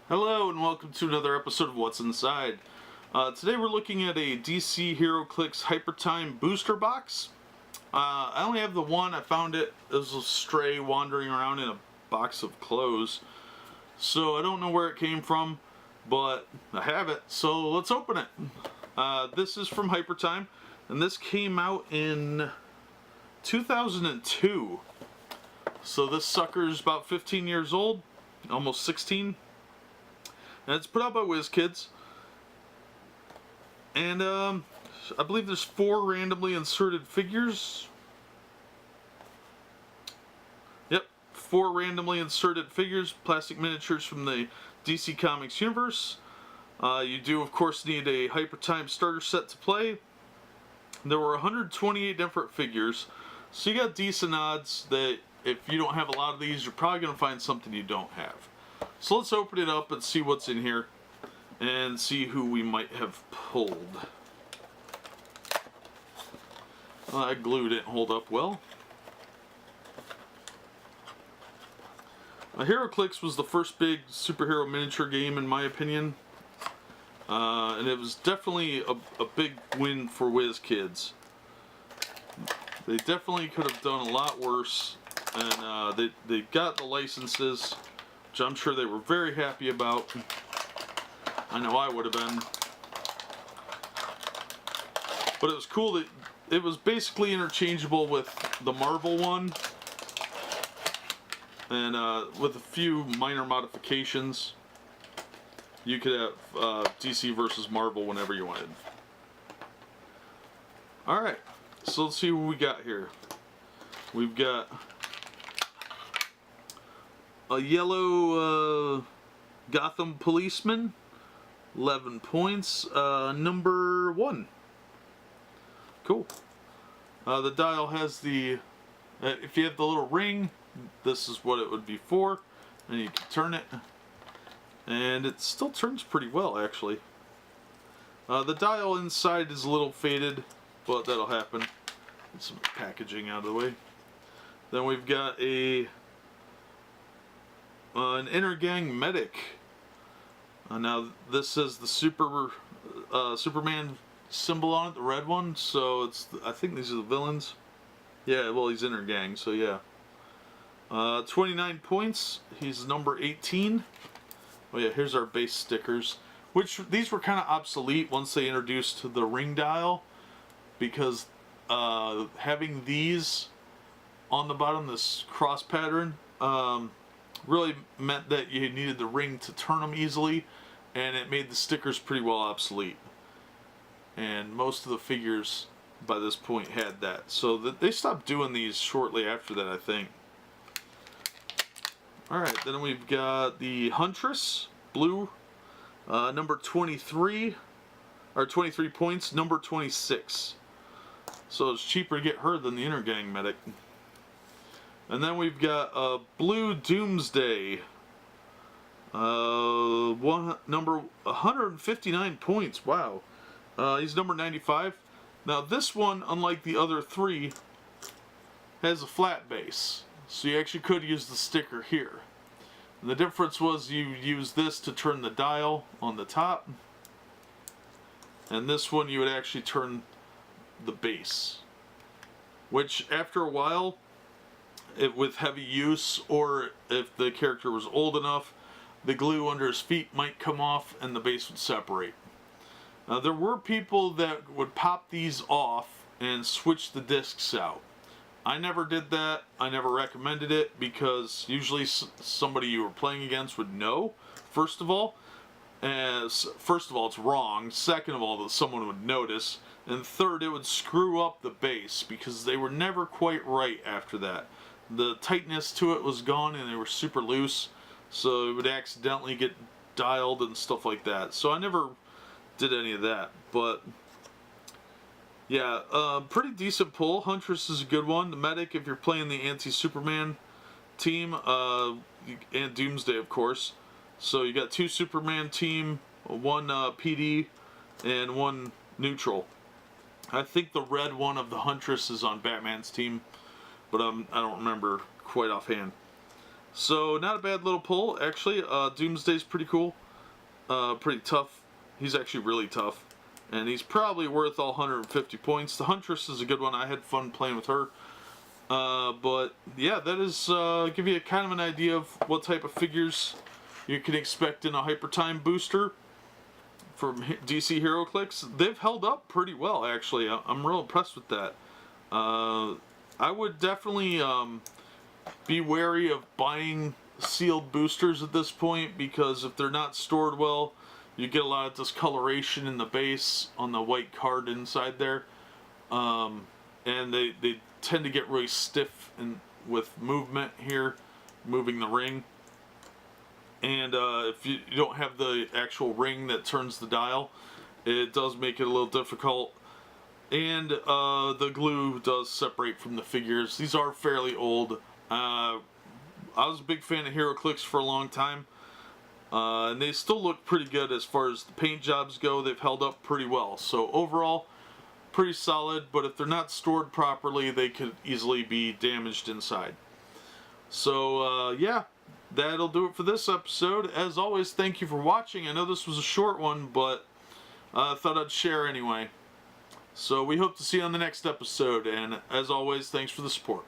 Hello and welcome to another episode of What's Inside. Today we're looking at a DC Heroclix Hypertime booster box. I only have the one. I found it as a stray wandering around in a box of clothes. So I don't know where it came from, but I have it. So let's open it. This is from Hypertime, and this came out in 2002. So this sucker's about 15 years old, almost 16. And it's put out by WizKids. And I believe there's 4 randomly inserted figures. Yep, 4 randomly inserted figures, plastic miniatures from the DC Comics universe. You do, of course, need a Hypertime starter set to play. There were 128 different figures, so you got decent odds that if you don't have a lot of these, you're probably going to find something you don't have. So let's open it up and see what's in here and see who we might have pulled. That glue didn't hold up well. Heroclix was the first big superhero miniature game in my opinion. And it was definitely a big win for WizKids. They definitely could have done a lot worse, and they got the licenses, which I'm sure they were very happy about. I know I would have been. But it was cool that it was basically interchangeable with the Marvel one, and with a few minor modifications. You could have DC versus Marvel whenever you wanted. Alright, so let's see what we got here. We've got a yellow Gotham policeman, 11 points, number 1. Cool. The dial has the, if you have the little ring, this is what it would be for, and you can turn it, and it still turns pretty well actually. The dial inside is a little faded, but that'll happen. Get some packaging out of the way. Then we've got an intergang medic. Now this says the Superman symbol on it, the red one. So I think these are the villains. Yeah, well he's intergang, so yeah. 29 points. He's number 18. Oh yeah, here's our base stickers. Which these were kind of obsolete once they introduced the ring dial, because having these on the bottom, this cross pattern, really meant that you needed the ring to turn them easily, and it made the stickers pretty well obsolete. And most of the figures by this point had that, so they stopped doing these shortly after that, I think. Alright, then we've got the Huntress, blue, number 23, or 23 points, number 26. So it's cheaper to get her than the intergang medic. And then we've got a blue Doomsday, number 159 points, wow. He's number 95. Now this one, unlike the other 3, has a flat base. So you actually could use the sticker here. And the difference was you use this to turn the dial on the top, and this one you would actually turn the base. Which after a while, with heavy use, or if the character was old enough, the glue under his feet might come off and the base would separate. Now there were people that would pop these off and switch the discs out. I never did that. I never recommended it, because usually somebody you were playing against would know, first of all. First of all, it's wrong. Second of all, that someone would notice. And third, it would screw up the base, because they were never quite right after that. The tightness to it was gone, and they were super loose, so it would accidentally get dialed and stuff like that. So I never did any of that, but yeah, pretty decent pull. Huntress is a good one. The medic, if you're playing the anti-Superman team, and Doomsday, of course. So you got 2 Superman team, 1 PD, and 1 neutral. I think the red one of the Huntress is on Batman's team, but I don't remember quite offhand. So not a bad little pull, actually. Doomsday's pretty cool, pretty tough. He's actually really tough, and he's probably worth all 150 points. The Huntress is a good one. I had fun playing with her. But yeah, that is give you kind of an idea of what type of figures you can expect in a Hypertime booster from DC Heroclix. They've held up pretty well, actually. I'm real impressed with that. I would definitely be wary of buying sealed boosters at this point, because if they're not stored well, you get a lot of discoloration in the base on the white card inside there. And they tend to get really stiff and with movement here, moving the ring. And if you don't have the actual ring that turns the dial, it does make it a little difficult. And the glue does separate from the figures. These are fairly old. I was a big fan of Heroclix for a long time. And they still look pretty good as far as the paint jobs go. They've held up pretty well. So overall, pretty solid, but if they're not stored properly, they could easily be damaged inside. So yeah, that'll do it for this episode. As always, thank you for watching. I know this was a short one, but I thought I'd share anyway. So we hope to see you on the next episode, and as always, thanks for the support.